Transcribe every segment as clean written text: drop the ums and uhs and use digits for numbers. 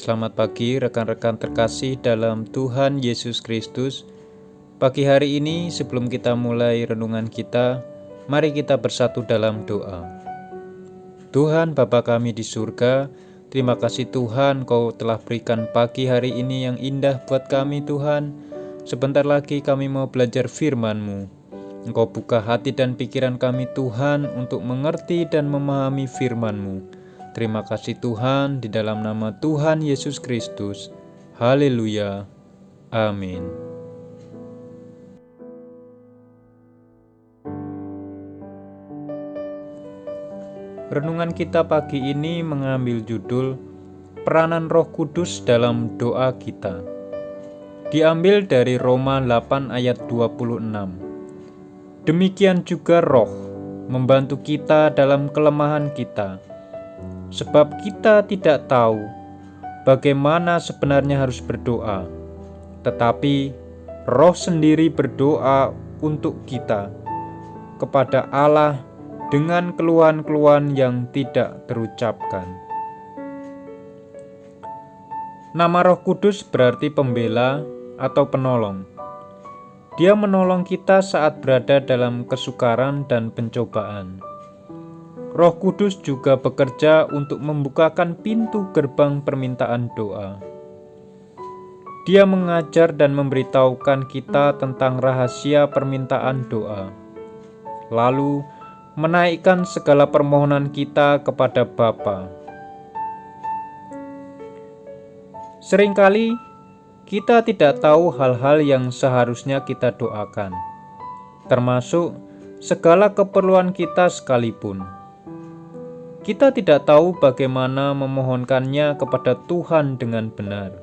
Selamat pagi rekan-rekan terkasih dalam Tuhan Yesus Kristus. Pagi hari ini sebelum kita mulai renungan kita, mari kita bersatu dalam doa. Tuhan Bapa kami di surga, terima kasih Tuhan Kau telah berikan pagi hari ini yang indah buat kami Tuhan. Sebentar lagi kami mau belajar firman-Mu. Engkau buka hati dan pikiran kami Tuhan untuk mengerti dan memahami firman-Mu. Terima kasih Tuhan, di dalam nama Tuhan Yesus Kristus. Haleluya. Amin. Renungan kita pagi ini mengambil judul Peranan Roh Kudus dalam doa kita. Diambil dari Roma 8 ayat 26. Demikian juga Roh membantu kita dalam kelemahan kita. Sebab kita tidak tahu bagaimana sebenarnya harus berdoa, tetapi Roh sendiri berdoa untuk kita kepada Allah dengan keluhan-keluhan yang tidak terucapkan. Nama Roh Kudus berarti pembela atau penolong. Dia menolong kita saat berada dalam kesukaran dan pencobaan. Roh Kudus juga bekerja untuk membukakan pintu gerbang permintaan doa. Dia mengajar dan memberitahukan kita tentang rahasia permintaan doa, lalu menaikkan segala permohonan kita kepada Bapa. Seringkali kita tidak tahu hal-hal yang seharusnya kita doakan, termasuk segala keperluan kita sekalipun. Kita tidak tahu bagaimana memohonkannya kepada Tuhan dengan benar.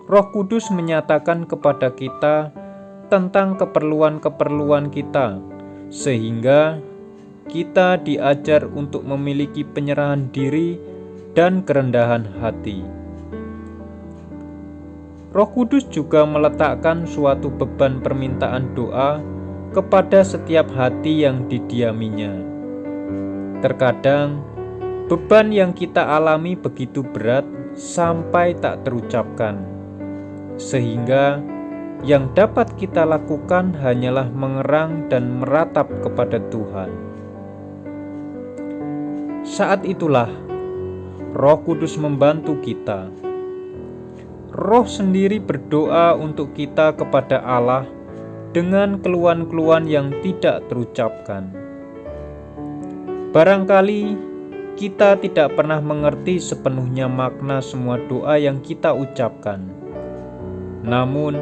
Roh Kudus menyatakan kepada kita tentang keperluan-keperluan kita, sehingga kita diajar untuk memiliki penyerahan diri dan kerendahan hati. Roh Kudus juga meletakkan suatu beban permintaan doa kepada setiap hati yang didiaminya. Terkadang, beban yang kita alami begitu berat sampai tak terucapkan, sehingga yang dapat kita lakukan hanyalah mengerang dan meratap kepada Tuhan. Saat itulah Roh Kudus membantu kita. Roh sendiri berdoa untuk kita kepada Allah dengan keluhan-keluhan yang tidak terucapkan. Barangkali kita tidak pernah mengerti sepenuhnya makna semua doa yang kita ucapkan. Namun,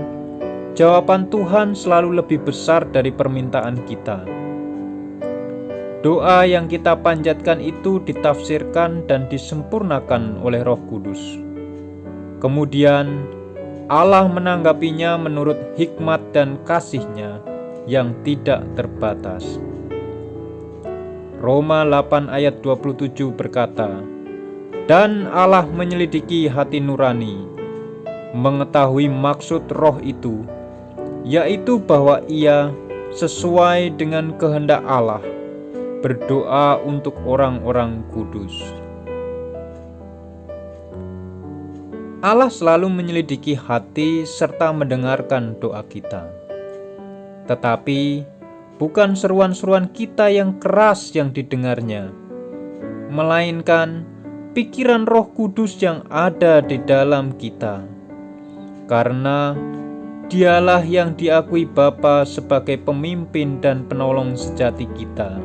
jawaban Tuhan selalu lebih besar dari permintaan kita. Doa yang kita panjatkan itu ditafsirkan dan disempurnakan oleh Roh Kudus. Kemudian, Allah menanggapinya menurut hikmat dan kasih-Nya yang tidak terbatas. Roma 8 ayat 27 berkata, "Dan Allah menyelidiki hati nurani, mengetahui maksud roh itu, yaitu bahwa Ia sesuai dengan kehendak Allah, berdoa untuk orang-orang kudus." Allah selalu menyelidiki hati serta mendengarkan doa kita. Tetapi bukan seruan-seruan kita yang keras yang didengarnya, melainkan pikiran Roh Kudus yang ada di dalam kita. Karena Dialah yang diakui Bapa sebagai pemimpin dan penolong sejati kita,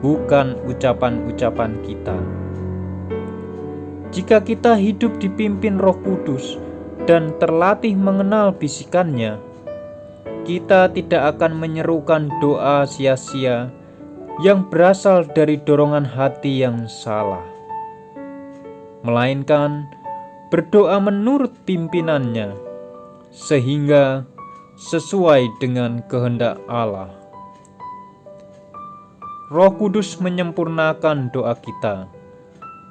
bukan ucapan-ucapan kita. Jika kita hidup dipimpin Roh Kudus dan terlatih mengenal bisikannya, kita tidak akan menyerukan doa sia-sia yang berasal dari dorongan hati yang salah, melainkan berdoa menurut pimpinannya, sehingga sesuai dengan kehendak Allah. Roh Kudus menyempurnakan doa kita.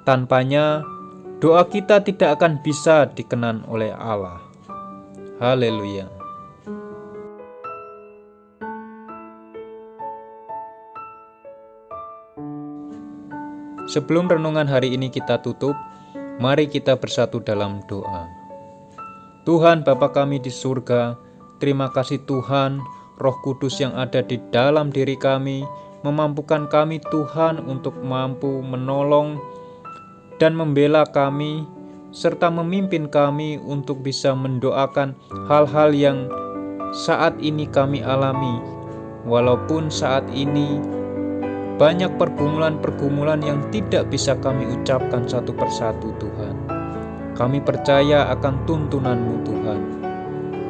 Tanpanya, doa kita tidak akan bisa dikenan oleh Allah. Haleluya. Sebelum renungan hari ini kita tutup, Mari kita bersatu dalam doa. Tuhan Bapa kami di surga, terima kasih Tuhan, Roh Kudus yang ada di dalam diri kami, memampukan kami Tuhan untuk mampu menolong dan membela kami, serta memimpin kami untuk bisa mendoakan hal-hal yang saat ini kami alami. Walaupun saat ini banyak pergumulan-pergumulan yang tidak bisa kami ucapkan satu persatu Tuhan. Kami percaya akan tuntunan-Mu Tuhan.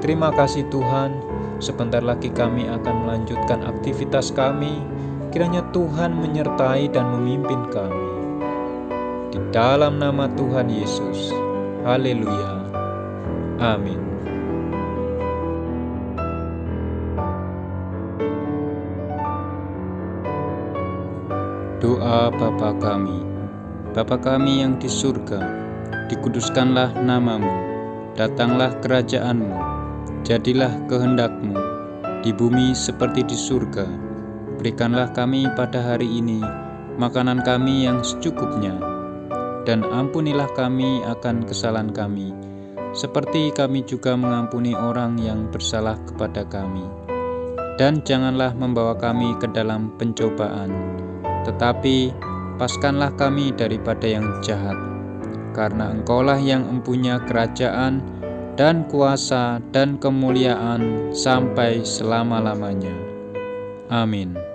Terima kasih Tuhan, sebentar lagi kami akan melanjutkan aktivitas kami. Kiranya Tuhan menyertai dan memimpin kami. Di dalam nama Tuhan Yesus. Haleluya. Amin. Doa Bapa kami. Bapa kami yang di surga, dikuduskanlah nama-Mu, datanglah kerajaan-Mu, jadilah kehendak-Mu, di bumi seperti di surga. Berikanlah kami pada hari ini makanan kami yang secukupnya, dan ampunilah kami akan kesalahan kami, seperti kami juga mengampuni orang yang bersalah kepada kami. Dan janganlah membawa kami ke dalam pencobaan, tetapi lepaskanlah kami daripada yang jahat. Karena Engkaulah yang mempunyai kerajaan dan kuasa dan kemuliaan sampai selama-lamanya. Amin.